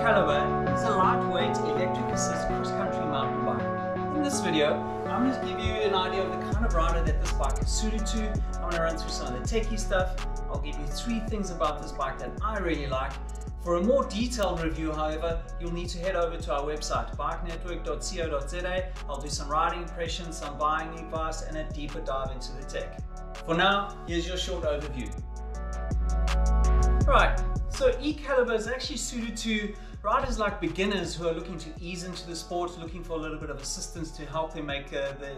eCaliber is a lightweight electric assist cross-country mountain bike. In this video, I'm going to give you an idea of the kind of rider that this bike is suited to. I'm going to run through some of the techie stuff. I'll give you 3 things about this bike that I really like. For a more detailed review, however, you'll need to head over to our website, bikenetwork.co.za. I'll do some riding impressions, some buying advice, and a deeper dive into the tech. For now, here's your short overview. Right, so eCaliber is actually suited to riders like beginners who are looking to ease into the sport, looking for a little bit of assistance to help them make the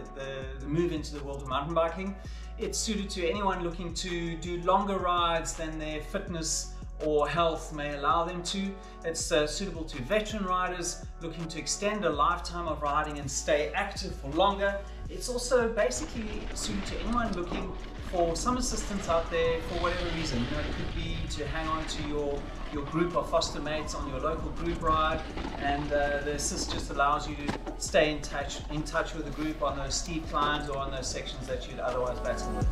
move into the world of mountain biking. It's suited to anyone looking to do longer rides than their fitness or health may allow them to. It's suitable to veteran riders looking to extend a lifetime of riding and stay active for longer. It's also basically suited to anyone looking for some assistance out there for whatever reason. You know, it could be to hang on to your group of foster mates on your local group ride, and the assist just allows you to stay in touch with the group on those steep climbs or on those sections that you'd otherwise battle with.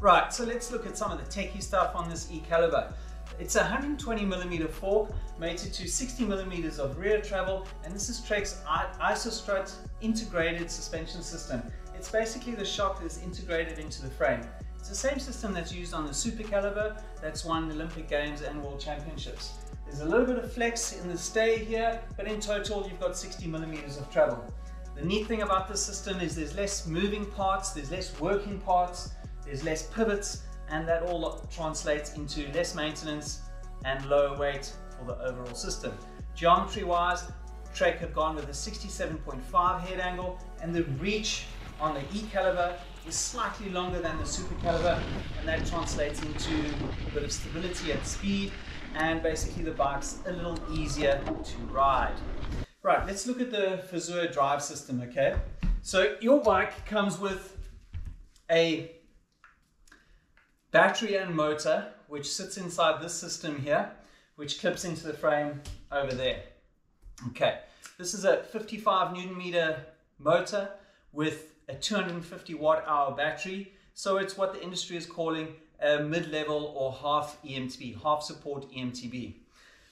Right, so let's look at some of the techie stuff on this eCaliber. It's a 120mm fork mated to 60mm of rear travel, and this is Trek's IsoStrut integrated suspension system. It's basically the shock that's integrated into the frame. It's the same system that's used on the Super Caliber that's won the Olympic Games and World Championships. There's a little bit of flex in the stay here, but in total you've got 60mm of travel. The neat thing about this system is there's less moving parts, there's less working parts, there's less pivots, and that all translates into less maintenance and lower weight for the overall system. Geometry wise, Trek have gone with a 67.5 head angle, and the reach on the eCaliber is slightly longer than the Super Caliber, and that translates into a bit of stability at speed, and basically the bike's a little easier to ride. Right, let's look at the Fazua drive system, okay? So your bike comes with a battery and motor which sits inside this system here, which clips into the frame over there. Okay, this is a 55 Nm motor with a 250 watt-hour battery, so it's what the industry is calling a mid-level or half eMTB, half support eMTB.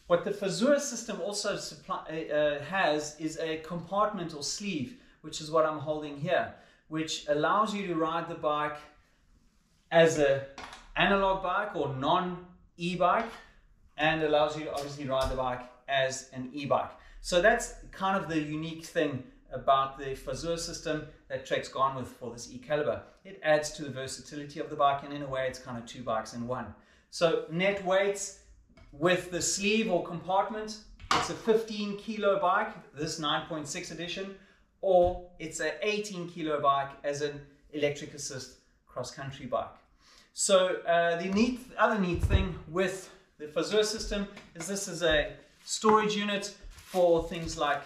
What the Fazua system also has is a compartment or sleeve, which is what I'm holding here, which allows you to ride the bike as an analog bike or non-e-bike, and allows you to obviously ride the bike as an e-bike. So that's kind of the unique thing about the Fazua system that Trek's gone with for this eCaliber. It adds to the versatility of the bike, and in a way it's kind of 2 bikes in one. So net weights with the sleeve or compartment, it's a 15 kilo bike, this 9.6 edition, or it's an 18 kilo bike as an electric assist cross-country bike. So the other neat thing with the Fazua system is this is a storage unit for things like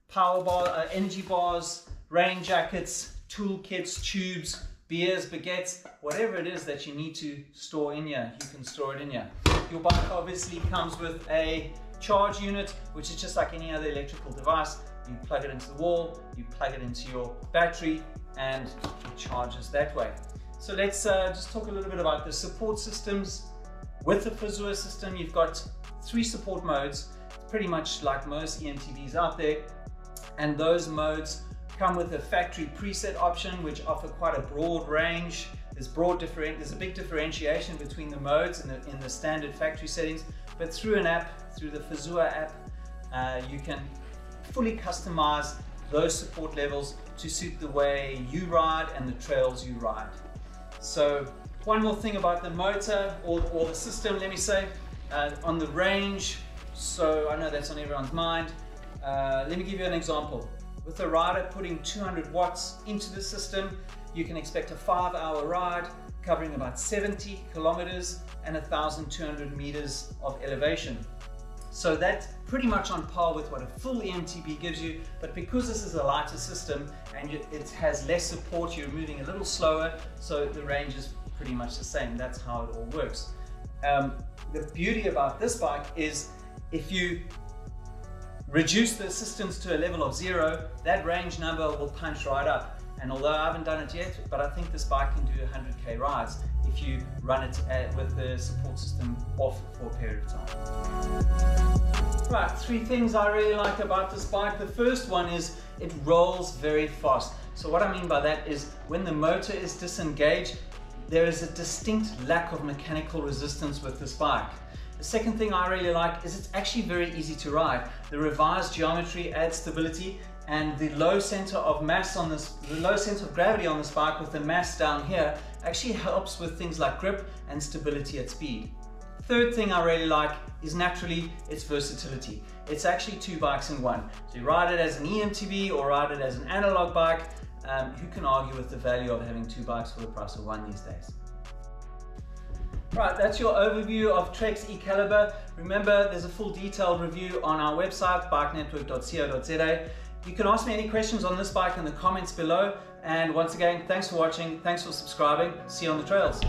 power bar, energy bars, rain jackets, tool kits, tubes, beers, baguettes, whatever it is that you need to store in here, you can store it in here. Your bike obviously comes with a charge unit, which is just like any other electrical device. You plug it into the wall, you plug it into your battery, and it charges that way. So let's just talk a little bit about the support systems. With the Fazua system, you've got 3 support modes, pretty much like most eMTBs out there. And those modes come with a factory preset option, which offer quite a broad range. There's a big differentiation between the modes in the standard factory settings, but through an app, through the Fazua app, you can fully customize those support levels to suit the way you ride and the trails you ride. So one more thing about the motor or the system, let me say, on the range, so I know that's on everyone's mind. Let me give you an example. With a rider putting 200 watts into the system, you can expect a 5-hour ride covering about 70 kilometers and 1,200 meters of elevation. So that's pretty much on par with what a full eMTB gives you, but because this is a lighter system and it has less support, you're moving a little slower, so the range is pretty much the same. That's how it all works. The beauty about this bike is if you reduce the assistance to a level of 0, that range number will punch right up. And although I haven't done it yet, but I think this bike can do 100k rides. If if you run it with the support system off for a period of time. Right, 3 things I really like about this bike. The first one is it rolls very fast. So what I mean by that is when the motor is disengaged, there is a distinct lack of mechanical resistance with this bike. The second thing I really like is it's actually very easy to ride. The revised geometry adds stability, and the low center of mass on this, the low center of gravity on this bike with the mass down here actually helps with things like grip and stability at speed. Third thing I really like is naturally its versatility. It's actually 2 bikes in one. So you ride it as an eMTB or ride it as an analog bike. Who can argue with the value of having 2 bikes for the price of one these days? Right, that's your overview of Trek's eCaliber. Remember, there's a full detailed review on our website, bikenetwork.co.za. You can ask me any questions on this bike in the comments below. And once again, thanks for watching, thanks for subscribing. See you on the trails.